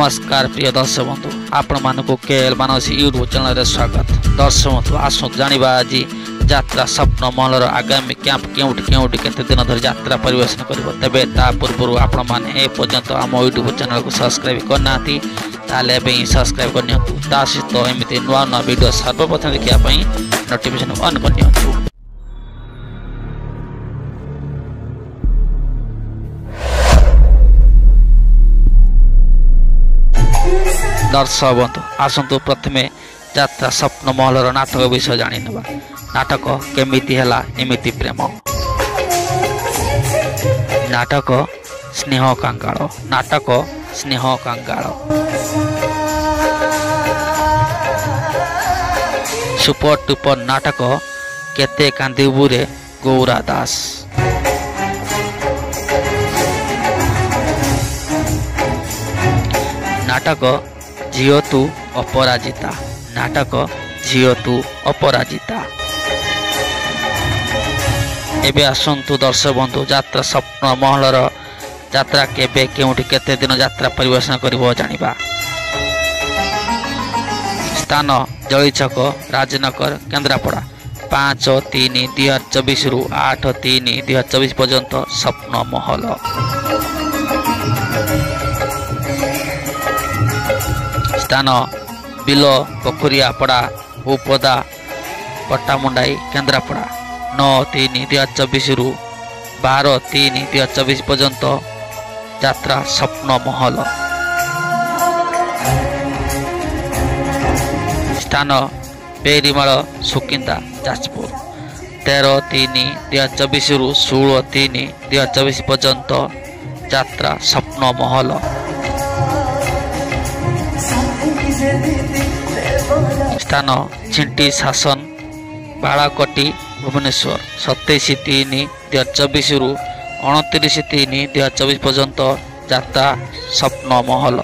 नमस्कार प्रिय दर्शक बंधु आपण मानक केएल मानसी यूट्यूब चैनल रे स्वागत। दर्शक बंधु आसु जानिबा आज यात्रा स्वप्न महलर आगामी कैंप केउटी केते दिन धरि यात्रा परिवेशन करिवो। तबे ता पूर्व आपण माने ए पर्यंत हम यूट्यूब चैनल को सब्सक्राइब करनाती ताले बे सब्सक्राइब करनियंतु। ता सहित एमिति नुवा नुवा वीडियो सर्वप्रथम देखिया पई नोटिफिकेशन ऑन करनियंतु। दर्शक बंधु आसतु प्रथमे यात्रा स्वप्न महलर नाटक विषय जानी नेबा। नाटक केमिति हैला एमिति प्रेम। नाटक स्नेह कंगाल। नाटक स्नेह कंगाल। सुपर टुपर नाटक केते कांदिबुरे गौरा दास। नाटक झियो तू अपराजिता। नाटक झियो तू अपराजिता। एबे आसंतु दर्शक बंधु यात्रा स्वप्न महलर यात्रा केबे केउटी केते दिन यात्रा परिवेशन करिवो जानिबा। स्थान जळीछक राजनगर केन्द्रापड़ा 5-3-2024 रु 8-3-2024 पर्यंत स्वप्न महल। स्थान बिलो पोखरियापड़ा उपदा पट्टामुंडाई केन्द्रापड़ा 9-3-2024 रु 12-3-2024 पर्यंत यात्रा स्वप्न महल। स्थान पेरीमाल सुकिंदा जाजपुर 13-3-2024 रु 16-3-2024 पर्यंत यात्रा स्वप्न महल। स्थान छिंटी शासन बालाकटी भुवनेश्वर 27-3-2024 रु 29-3-2024 पर्यंत यात्रा स्वप्न महल।